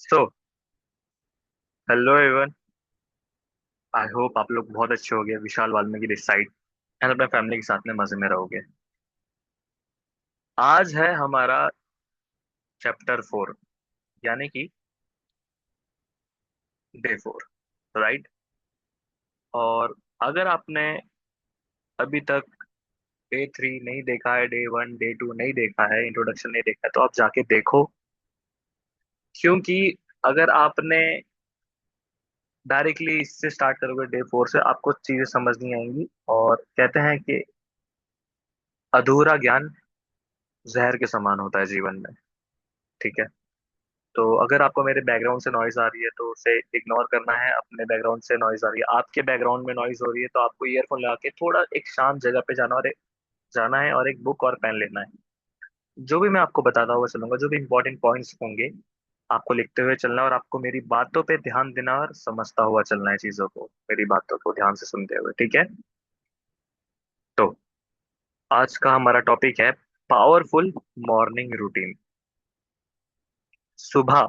So hello everyone. I hope आप लोग बहुत अच्छे होंगे। विशाल वाल्मीकि दिस साइड एंड अपने फैमिली के साथ में मजे में रहोगे। आज है हमारा चैप्टर 4, यानी कि डे 4, राइट। और अगर आपने अभी तक डे 3 नहीं देखा है, डे 1 डे 2 नहीं देखा है, इंट्रोडक्शन नहीं देखा है, तो आप जाके देखो। क्योंकि अगर आपने डायरेक्टली इससे स्टार्ट करोगे डे 4 से, आपको चीजें समझ नहीं आएंगी। और कहते हैं कि अधूरा ज्ञान जहर के समान होता है जीवन में। ठीक है। तो अगर आपको मेरे बैकग्राउंड से नॉइज आ रही है तो उसे इग्नोर करना है। अपने बैकग्राउंड से नॉइज आ रही है, आपके बैकग्राउंड में नॉइज हो रही है, तो आपको ईयरफोन लगा के थोड़ा एक शांत जगह पे जाना है और एक बुक और पेन लेना है। जो भी मैं आपको बताता हुआ चलूंगा, जो भी इंपॉर्टेंट पॉइंट्स होंगे, आपको लिखते हुए चलना है और आपको मेरी बातों पे ध्यान देना और समझता हुआ चलना है चीजों को, मेरी बातों को ध्यान से सुनते हुए। ठीक है। तो आज का हमारा टॉपिक है पावरफुल मॉर्निंग रूटीन। सुबह।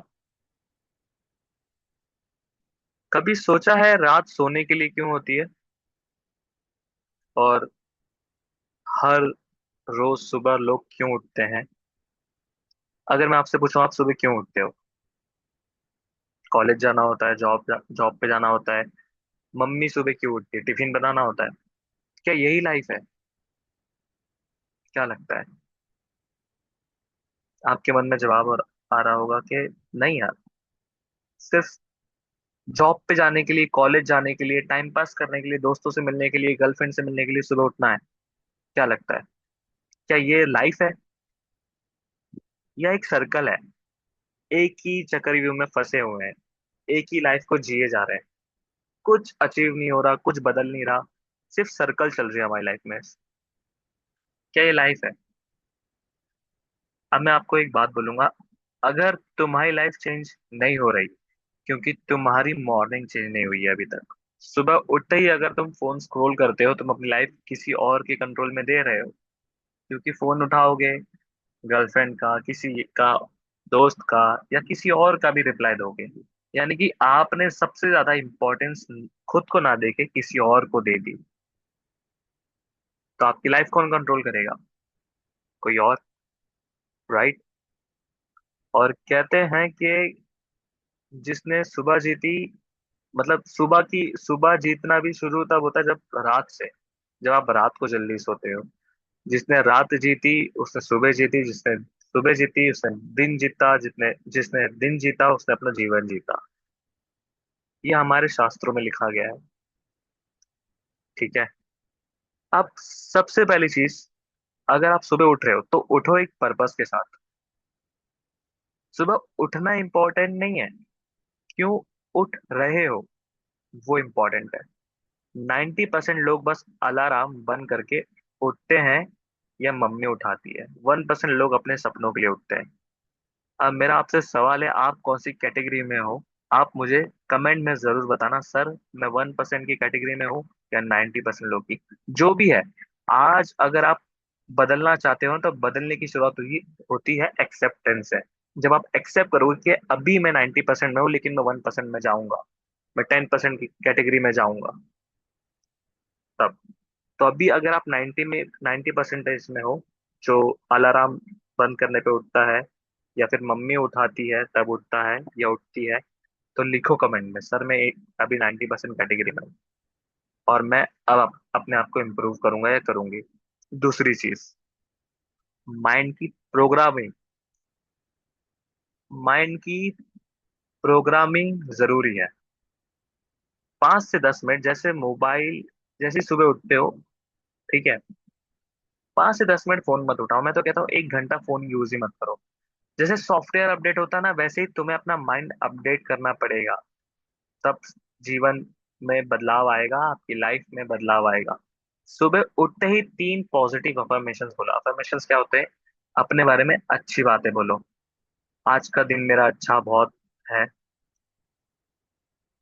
कभी सोचा है रात सोने के लिए क्यों होती है? और हर रोज सुबह लोग क्यों उठते हैं? अगर मैं आपसे पूछूं, आप सुबह क्यों उठते हो? कॉलेज जाना होता है, जॉब पे जाना होता है। मम्मी सुबह क्यों उठती है? टिफिन बनाना होता है। क्या यही लाइफ है? क्या लगता है? आपके मन में जवाब आ रहा होगा कि नहीं यार, सिर्फ जॉब पे जाने के लिए, कॉलेज जाने के लिए, टाइम पास करने के लिए, दोस्तों से मिलने के लिए, गर्लफ्रेंड से मिलने के लिए सुबह उठना है। क्या लगता है? क्या ये लाइफ है या एक सर्कल है? एक ही चक्रव्यूह में फंसे हुए हैं, एक ही लाइफ को जिए जा रहे हैं। कुछ अचीव नहीं हो रहा, कुछ बदल नहीं रहा, सिर्फ सर्कल चल रही है हमारी लाइफ में। क्या ये लाइफ है? अब मैं आपको एक बात बोलूंगा। अगर तुम्हारी लाइफ चेंज नहीं हो रही क्योंकि तुम्हारी मॉर्निंग चेंज नहीं हुई है अभी तक, सुबह उठते ही अगर तुम फोन स्क्रॉल करते हो, तुम अपनी लाइफ किसी और के कंट्रोल में दे रहे हो। क्योंकि फोन उठाओगे, गर्लफ्रेंड का, किसी का, दोस्त का, या किसी और का भी रिप्लाई दोगे। यानी कि आपने सबसे ज्यादा इंपॉर्टेंस खुद को ना देके किसी और को दे दी। तो आपकी लाइफ कौन कंट्रोल करेगा? कोई और, राइट। और कहते हैं कि जिसने सुबह जीती, मतलब सुबह जीतना भी शुरू तब होता है जब रात से, जब आप रात को जल्दी सोते हो। जिसने रात जीती उसने सुबह जीती, जिसने सुबह जीती उसने दिन जीता, जिसने जिसने दिन जीता उसने अपना जीवन जीता। ये हमारे शास्त्रों में लिखा गया है। ठीक है। अब सबसे पहली चीज, अगर आप सुबह उठ रहे हो तो उठो एक पर्पस के साथ। सुबह उठना इंपॉर्टेंट नहीं है, क्यों उठ रहे हो वो इम्पोर्टेंट है। 90% लोग बस अलार्म बंद करके उठते हैं या मम्मी उठाती है। 1% लोग अपने सपनों के लिए उठते हैं। अब मेरा आपसे सवाल है, आप कौन सी कैटेगरी में हो? आप मुझे कमेंट में जरूर बताना, सर मैं 1% की कैटेगरी में हूँ या 90% लोग की। जो भी है, आज अगर आप बदलना चाहते हो तो बदलने की शुरुआत हुई होती है एक्सेप्टेंस से। जब आप एक्सेप्ट करोगे कि अभी मैं 90% में हूँ लेकिन मैं 1% में जाऊंगा, मैं 10% की कैटेगरी में जाऊंगा, तब। तो अभी अगर आप 90% में हो, जो अलार्म बंद करने पे उठता है, या फिर मम्मी उठाती है तब उठता है या उठती है, तो लिखो कमेंट में, सर मैं अभी 90% कैटेगरी में हूँ और मैं अब अपने आप को इम्प्रूव करूंगा या करूंगी। दूसरी चीज, माइंड की प्रोग्रामिंग। माइंड की प्रोग्रामिंग जरूरी है। 5 से 10 मिनट, जैसे मोबाइल, जैसे ही सुबह उठते हो, ठीक है, 5 से 10 मिनट फोन मत उठाओ। मैं तो कहता हूँ 1 घंटा फोन यूज ही मत करो। जैसे सॉफ्टवेयर अपडेट होता है ना, वैसे ही तुम्हें अपना माइंड अपडेट करना पड़ेगा। तब जीवन में बदलाव आएगा, आपकी लाइफ में बदलाव आएगा। सुबह उठते ही 3 पॉजिटिव अफर्मेशंस बोलो। अफर्मेशंस क्या होते हैं? अपने बारे में अच्छी बातें बोलो। आज का दिन मेरा अच्छा बहुत है।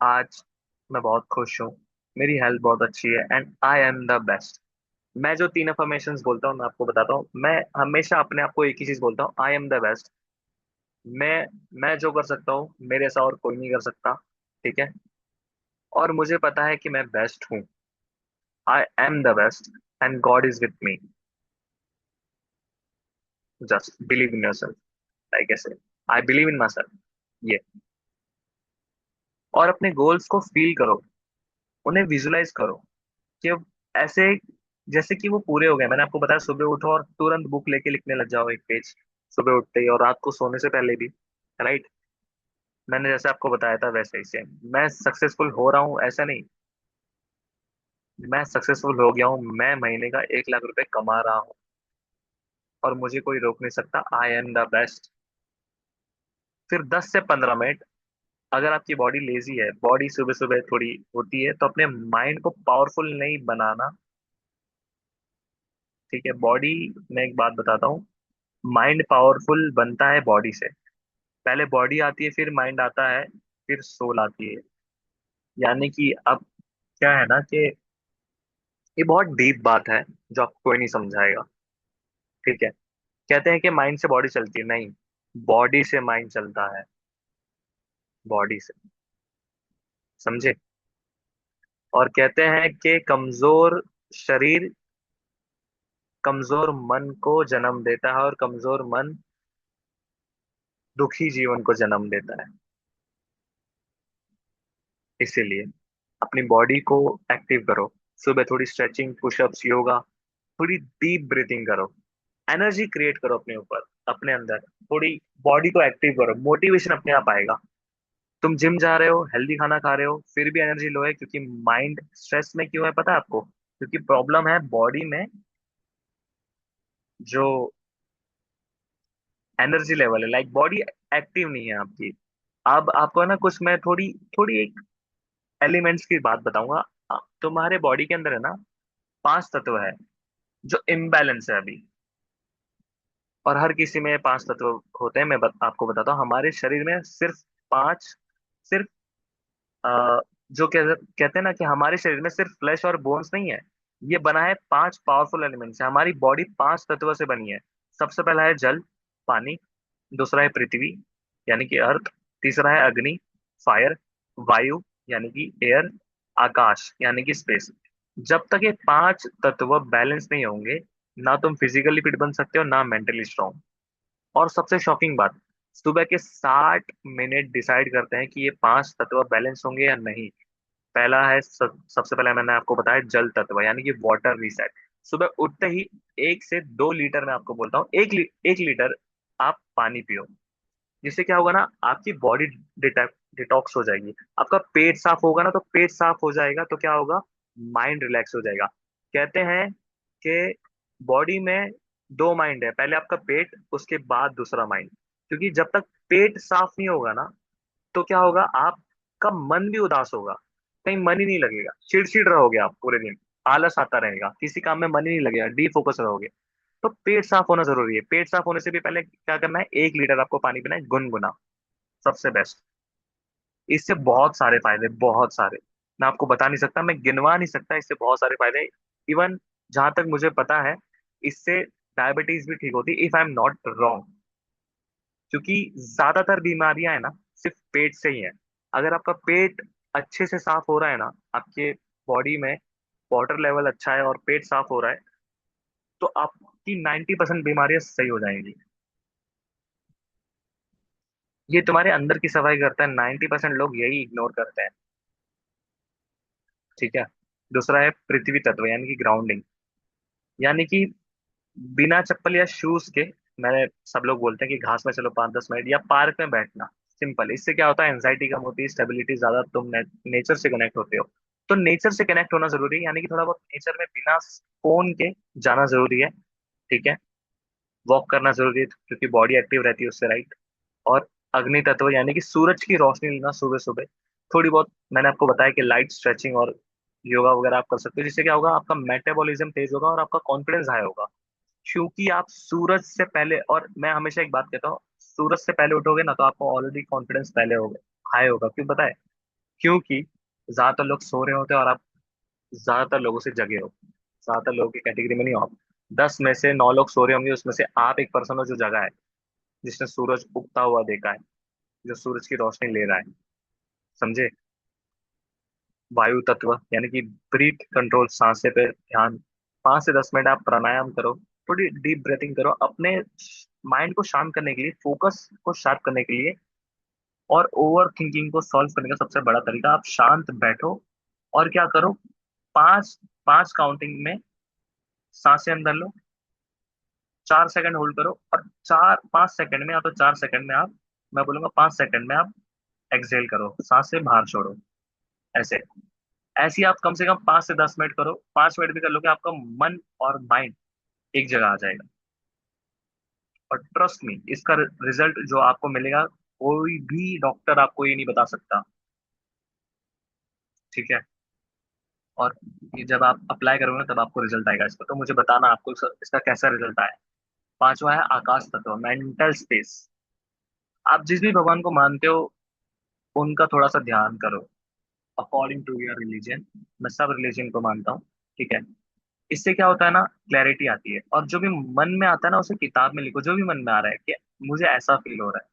आज मैं बहुत खुश हूँ। मेरी हेल्थ बहुत अच्छी है and I am the best. मैं जो 3 अफर्मेशंस बोलता हूँ, मैं आपको बताता हूँ, मैं हमेशा अपने आप को एक ही चीज बोलता हूँ, आई एम द बेस्ट। मैं मैं जो कर सकता हूँ मेरे ऐसा और कोई नहीं कर सकता। ठीक है। और मुझे पता है कि मैं बेस्ट हूँ। I am the best and God is with me. Just believe in your self, like ऐसे, I believe in my self. ये। और अपने गोल्स को फील करो, उन्हें विजुलाइज करो कि ऐसे जैसे कि वो पूरे हो गए। मैंने आपको बताया सुबह उठो और तुरंत बुक लेके लिखने लग जाओ एक पेज, सुबह उठते ही और रात को सोने से पहले भी। राइट। मैंने जैसे आपको बताया था वैसे ही सेम। मैं सक्सेसफुल हो रहा हूँ ऐसा नहीं, मैं सक्सेसफुल हो गया हूँ। मैं महीने का 1 लाख रुपए कमा रहा हूँ और मुझे कोई रोक नहीं सकता। I am the best. फिर 10 से 15 मिनट, अगर आपकी बॉडी लेजी है, बॉडी सुबह सुबह थोड़ी होती है, तो अपने माइंड को पावरफुल नहीं बनाना। ठीक है। बॉडी, मैं एक बात बताता हूँ, माइंड पावरफुल बनता है बॉडी से। पहले बॉडी आती है, फिर माइंड आता है, फिर सोल आती है। यानी कि अब क्या है ना कि ये बहुत डीप बात है जो आपको कोई नहीं समझाएगा। ठीक है। कहते हैं कि माइंड से बॉडी चलती है, नहीं, बॉडी से माइंड चलता है। बॉडी से। समझे। और कहते हैं कि कमजोर शरीर कमजोर मन को जन्म देता है और कमजोर मन दुखी जीवन को जन्म देता है। इसीलिए अपनी बॉडी को एक्टिव करो। सुबह थोड़ी स्ट्रेचिंग, पुशअप्स, योगा, थोड़ी डीप ब्रीथिंग करो। एनर्जी क्रिएट करो अपने ऊपर, अपने अंदर। थोड़ी बॉडी को एक्टिव करो, मोटिवेशन अपने आप आएगा। तुम जिम जा रहे हो, हेल्दी खाना खा रहे हो, फिर भी एनर्जी लो है, क्योंकि माइंड स्ट्रेस में क्यों है पता है आपको? क्योंकि प्रॉब्लम है बॉडी में, जो एनर्जी लेवल है, लाइक बॉडी एक्टिव नहीं है आपकी। अब आपको है ना कुछ, मैं थोड़ी थोड़ी एक एलिमेंट्स की बात बताऊंगा। तुम्हारे बॉडी के अंदर है ना 5 तत्व है जो इम्बैलेंस है अभी। और हर किसी में 5 तत्व होते हैं। आपको बताता हूँ, हमारे शरीर में सिर्फ पांच, सिर्फ जो कहते हैं ना कि हमारे शरीर में सिर्फ फ्लैश और बोन्स नहीं है। ये बना है 5 पावरफुल एलिमेंट्स से। हमारी बॉडी 5 तत्वों से बनी है। सबसे पहला है जल, पानी। दूसरा है पृथ्वी, यानी कि अर्थ। तीसरा है अग्नि, फायर। वायु, यानी कि एयर। आकाश, यानी कि स्पेस। जब तक ये 5 तत्व बैलेंस नहीं होंगे, ना तुम फिजिकली फिट बन सकते हो, ना मेंटली स्ट्रांग। और सबसे शॉकिंग बात, सुबह के 60 मिनट डिसाइड करते हैं कि ये 5 तत्व बैलेंस होंगे या नहीं। पहला है सबसे पहले मैंने आपको बताया जल तत्व, यानी कि वाटर रीसेट। सुबह उठते ही 1 से 2 लीटर, मैं आपको बोलता हूँ 1 लीटर आप पानी पियो। जिससे क्या होगा ना, आपकी बॉडी डिटॉक्स हो जाएगी। आपका पेट साफ होगा ना, तो पेट साफ हो जाएगा तो क्या होगा, माइंड रिलैक्स हो जाएगा। कहते हैं कि बॉडी में 2 माइंड है, पहले आपका पेट, उसके बाद दूसरा माइंड। क्योंकि जब तक पेट साफ नहीं होगा ना, तो क्या होगा, आपका मन भी उदास होगा, कहीं मन ही नहीं लगेगा, चिड़चिड़ रहोगे आप पूरे दिन। आलस आता रहेगा, किसी काम में मन ही नहीं लगेगा, डी फोकस रहोगे। तो पेट साफ होना जरूरी है। पेट साफ होने से भी पहले क्या करना है, 1 लीटर आपको पानी पीना है, गुनगुना। सबसे बेस्ट। इससे बहुत सारे फायदे, बहुत सारे, मैं आपको बता नहीं सकता, मैं गिनवा नहीं सकता, इससे बहुत सारे फायदे। इवन जहां तक मुझे पता है, इससे डायबिटीज भी ठीक होती है, if I am not wrong. क्योंकि ज्यादातर बीमारियां है ना सिर्फ पेट से ही है। अगर आपका पेट अच्छे से साफ हो रहा है ना, आपके बॉडी में वाटर लेवल अच्छा है और पेट साफ हो रहा है, तो आपकी 90% बीमारियां सही हो जाएंगी। ये तुम्हारे अंदर की सफाई करता है, 90% लोग यही इग्नोर करते हैं। ठीक है। दूसरा है पृथ्वी तत्व, यानी कि ग्राउंडिंग। यानी कि बिना चप्पल या शूज के, मैंने, सब लोग बोलते हैं कि घास में चलो 5-10 मिनट या पार्क में बैठना। सिंपल, इससे क्या होता है, एंजाइटी कम होती है, स्टेबिलिटी ज्यादा, तुम नेचर से कनेक्ट होते हो। तो नेचर से कनेक्ट होना जरूरी है, यानी कि थोड़ा बहुत नेचर में बिना फोन के जाना जरूरी है। ठीक है। वॉक करना जरूरी है, क्योंकि बॉडी एक्टिव रहती है उससे, राइट। और अग्नि तत्व, यानी कि सूरज की रोशनी लेना सुबह सुबह। थोड़ी बहुत मैंने आपको बताया कि लाइट स्ट्रेचिंग और योगा वगैरह आप कर सकते हो, जिससे क्या होगा, आपका मेटाबॉलिज्म तेज होगा और आपका कॉन्फिडेंस हाई होगा। क्योंकि आप सूरज से पहले, और मैं हमेशा एक बात कहता हूँ, सूरज से पहले उठोगे ना, तो आपको ऑलरेडी कॉन्फिडेंस पहले होगा, हाई होगा। क्यों पता है? क्योंकि ज्यादातर लोग सो रहे होते हैं और आप ज्यादातर लोगों से जगे हो। ज्यादातर लोगों की कैटेगरी में नहीं हो आप। 10 में से 9 लोग सो रहे होंगे, उसमें से आप एक पर्सन हो जो जगा है। जिसने सूरज उगता हुआ देखा है, जो सूरज की रोशनी ले रहा है। समझे? वायु तत्व यानी कि ब्रीथ कंट्रोल, सांसें पे ध्यान। 5 से 10 मिनट आप प्राणायाम करो, थोड़ी डीप ब्रीथिंग करो, अपने माइंड को शांत करने के लिए, फोकस को शार्प करने के लिए। और ओवर थिंकिंग को सॉल्व करने का सबसे बड़ा तरीका, आप शांत बैठो और क्या करो, पांच पांच काउंटिंग में सांसें अंदर लो, 4 सेकंड होल्ड करो, और 4-5 सेकंड में, या तो 4 सेकंड में आप, मैं बोलूंगा 5 सेकंड में आप एक्सहेल करो, सांसें बाहर छोड़ो। ऐसे ऐसे ही आप कम से कम 5 से 10 मिनट करो। 5 मिनट भी कर लोगे, आपका मन और माइंड एक जगह आ जाएगा। और ट्रस्ट मी, इसका रिजल्ट जो आपको मिलेगा, कोई भी डॉक्टर आपको ये नहीं बता सकता। ठीक है? और ये जब आप अप्लाई करोगे ना, तब आपको रिजल्ट आएगा इसका, तो मुझे बताना आपको इसका कैसा रिजल्ट आया। पांचवा है आकाश तत्व, मेंटल स्पेस। आप जिस भी भगवान को मानते हो, उनका थोड़ा सा ध्यान करो, अकॉर्डिंग टू योर रिलीजन। मैं सब रिलीजन को मानता हूँ। ठीक है? इससे क्या होता है ना, क्लैरिटी आती है, और जो भी मन में आता है ना, उसे किताब में लिखो। जो भी मन में आ रहा है कि मुझे ऐसा फील हो रहा है,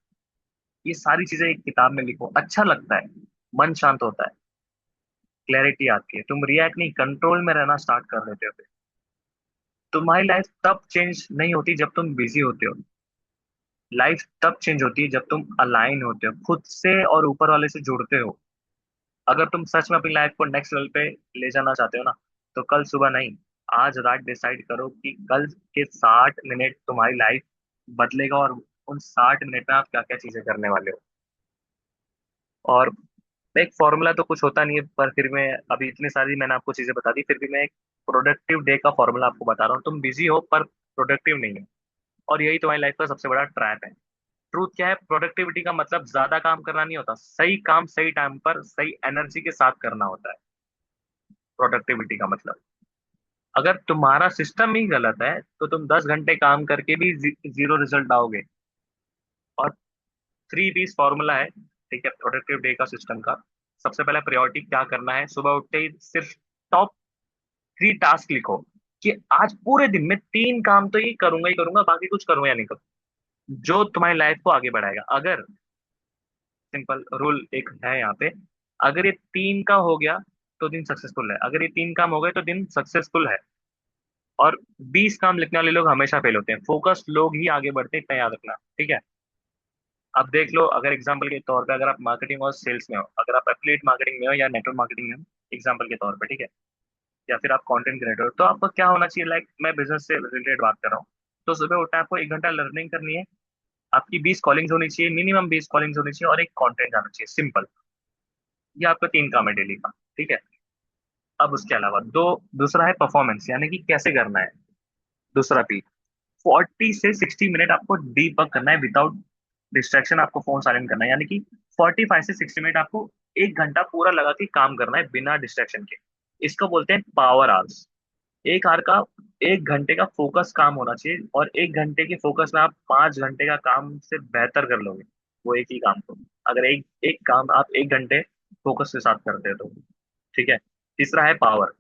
ये सारी चीजें एक किताब में लिखो, अच्छा लगता है, मन शांत होता है, क्लैरिटी आती है, तुम रिएक्ट नहीं, कंट्रोल में रहना स्टार्ट कर देते हो फिर। तुम्हारी लाइफ तब चेंज नहीं होती जब तुम बिजी होते हो, लाइफ तब चेंज होती है जब तुम अलाइन होते हो खुद से और ऊपर वाले से जुड़ते हो। अगर तुम सच में अपनी लाइफ को नेक्स्ट लेवल पे ले जाना चाहते हो ना, तो कल सुबह नहीं, आज रात डिसाइड करो कि कल के 60 मिनट तुम्हारी लाइफ बदलेगा, और उन 60 मिनट में आप क्या क्या चीजें करने वाले हो। और एक फॉर्मूला तो कुछ होता नहीं है, पर फिर मैं, अभी इतनी सारी मैंने आपको चीजें बता दी, फिर भी मैं एक प्रोडक्टिव डे का फॉर्मूला आपको बता रहा हूँ। तुम बिजी हो पर प्रोडक्टिव नहीं हो, और यही तुम्हारी लाइफ का सबसे बड़ा ट्रैप है। ट्रूथ क्या है, प्रोडक्टिविटी का मतलब ज्यादा काम करना नहीं होता, सही काम सही टाइम पर सही एनर्जी के साथ करना होता है। प्रोडक्टिविटी का मतलब, अगर तुम्हारा सिस्टम ही गलत है, तो तुम 10 घंटे काम करके भी जीरो रिजल्ट आओगे। और 3 पीस फॉर्मूला है, ठीक है, प्रोडक्टिव डे का सिस्टम का। सबसे पहले प्रायोरिटी क्या करना है, सुबह उठते ही सिर्फ टॉप 3 टास्क लिखो, कि आज पूरे दिन में 3 काम तो ये करूंगा ही करूंगा, बाकी कुछ करूंगा या नहीं करूंगा, जो तुम्हारी लाइफ को आगे बढ़ाएगा। अगर, सिंपल रूल एक है यहाँ पे, अगर ये 3 का हो गया तो दिन सक्सेसफुल है, अगर ये 3 काम हो गए तो दिन सक्सेसफुल है। और 20 काम लिखने वाले लोग हमेशा फेल होते हैं, फोकस लोग ही आगे बढ़ते हैं, इतना याद रखना। ठीक है? अब देख लो, अगर एग्जाम्पल के तौर पे, अगर आप मार्केटिंग और सेल्स में हो, अगर आप एफिलिएट मार्केटिंग में हो या नेटवर्क मार्केटिंग में हो, एग्जाम्पल के तौर पे, ठीक है, या फिर आप कंटेंट क्रिएटर हो, तो आपको क्या होना चाहिए, लाइक मैं बिजनेस से रिलेटेड बात कर रहा हूँ, तो सुबह उठना है, आपको 1 घंटा लर्निंग करनी है, आपकी 20 कॉलिंग्स होनी चाहिए, मिनिमम 20 कॉलिंग्स होनी चाहिए, और एक कंटेंट जाना चाहिए, सिंपल। ये आपका 3 काम है डेली का। ठीक है? अब उसके अलावा दूसरा है परफॉर्मेंस, यानी कि कैसे करना है। दूसरा पी, 40 से 60 मिनट आपको डीप वर्क करना है विदाउट डिस्ट्रैक्शन, आपको फोन साइलेंट करना है, यानी कि 45 से 60 मिनट आपको 1 घंटा पूरा लगा के काम करना है बिना डिस्ट्रैक्शन के। इसको बोलते हैं पावर आवर्स। एक आवर का, 1 घंटे का फोकस काम होना चाहिए, और 1 घंटे के फोकस में आप 5 घंटे का काम से बेहतर कर लोगे, वो एक ही काम को। अगर एक एक काम आप 1 घंटे फोकस के साथ करते हो तो। ठीक है? तीसरा है पावर,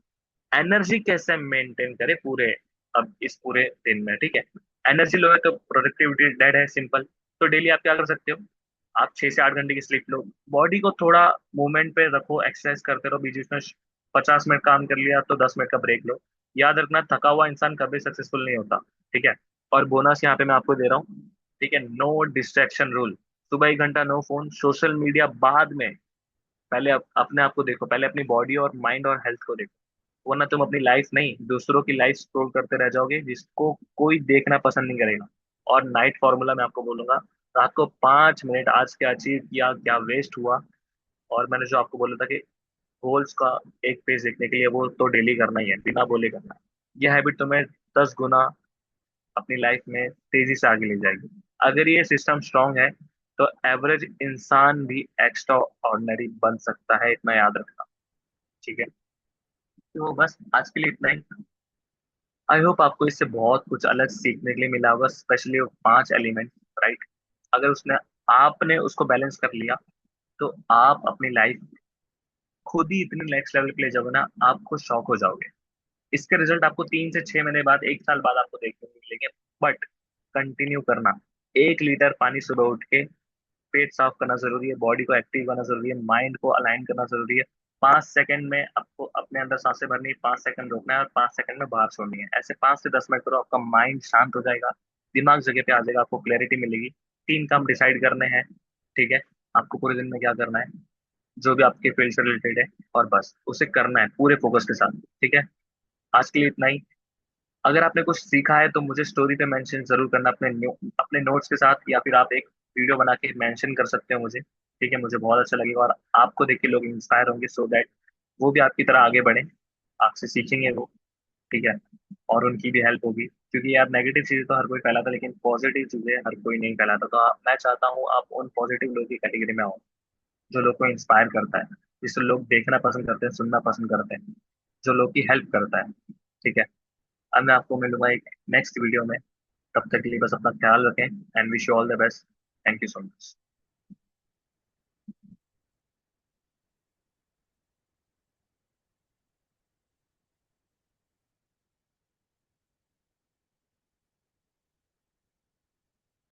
एनर्जी कैसे मेंटेन करें पूरे, अब इस पूरे दिन में। ठीक है? एनर्जी लो है तो प्रोडक्टिविटी डेड है, सिंपल। तो डेली आप क्या कर सकते हो, आप 6 से 8 घंटे की स्लीप लो, बॉडी को थोड़ा मूवमेंट पे रखो, एक्सरसाइज करते रहो, बीच बीच में 50 मिनट काम कर लिया तो 10 मिनट का ब्रेक लो। याद रखना, थका हुआ इंसान कभी सक्सेसफुल नहीं होता। ठीक है? और बोनस यहाँ पे मैं आपको दे रहा हूँ, ठीक है, नो डिस्ट्रैक्शन रूल। सुबह 1 घंटा नो फोन, सोशल मीडिया बाद में। पहले अपने आप को देखो, पहले अपनी बॉडी और माइंड और हेल्थ को देखो, वरना तुम अपनी लाइफ नहीं, दूसरों की लाइफ स्क्रॉल करते रह जाओगे, जिसको कोई देखना पसंद नहीं करेगा। और नाइट फॉर्मूला मैं आपको बोलूंगा, रात को 5 मिनट आज क्या अचीव किया, क्या वेस्ट हुआ। और मैंने जो आपको बोला था कि गोल्स का एक पेज देखने के लिए, वो तो डेली करना ही है, बिना बोले करना है। यह हैबिट तुम्हें 10 गुना अपनी लाइफ में तेजी से आगे ले जाएगी। अगर ये सिस्टम स्ट्रांग है, तो एवरेज इंसान भी एक्स्ट्रा ऑर्डिनरी बन सकता है, इतना याद रखना। ठीक है? तो बस आज के लिए इतना ही। आई होप आपको इससे बहुत कुछ अलग सीखने के लिए मिला होगा, स्पेशली वो 5 एलिमेंट, राइट। अगर उसने आपने उसको बैलेंस कर लिया, तो आप अपनी लाइफ खुद ही इतने नेक्स्ट लेवल पे ले जाओगे ना, आप खुद शॉक हो जाओगे। इसके रिजल्ट आपको 3 से 6 महीने बाद, 1 साल बाद आपको देखने को मिलेंगे। बट कंटिन्यू करना, 1 लीटर पानी सुबह उठ के, पेट साफ करना जरूरी है, बॉडी को एक्टिव करना जरूरी है, माइंड को अलाइन करना जरूरी है। 5 सेकंड में आपको अपने अंदर सांसें भरनी है, 5 सेकंड रोकना है और 5 सेकंड में बाहर छोड़नी है। ऐसे 5 से 10 मिनट करो, आपका माइंड शांत हो जाएगा, दिमाग जगह पे आ जाएगा, आपको क्लैरिटी मिलेगी। 3 काम डिसाइड करने हैं, ठीक है, आपको पूरे दिन में क्या करना है, जो भी आपके फील्ड से रिलेटेड है, और बस उसे करना है पूरे फोकस के साथ, ठीक है। आज के लिए इतना ही। अगर आपने कुछ सीखा है तो मुझे स्टोरी पे मेंशन जरूर करना, अपने नोट्स के साथ, या फिर आप एक वीडियो बना के मेंशन कर सकते हो मुझे, ठीक है। मुझे बहुत अच्छा लगेगा और आपको देख के लोग इंस्पायर होंगे, सो दैट वो भी आपकी तरह आगे बढ़े, आपसे सीखेंगे वो, ठीक है। और उनकी भी हेल्प होगी, क्योंकि यार नेगेटिव चीजें तो हर कोई फैलाता है, लेकिन पॉजिटिव चीजें हर कोई नहीं फैलाता। तो मैं चाहता हूँ आप उन पॉजिटिव लोगों की कैटेगरी में आओ, जो लोग को इंस्पायर करता है, जिससे लोग देखना पसंद करते हैं, सुनना पसंद करते हैं, जो लोग की हेल्प करता है, ठीक है। अब मैं आपको मिलूंगा एक नेक्स्ट वीडियो में। तब तक के लिए बस अपना ख्याल रखें, and wish you all the best. Thank you so much.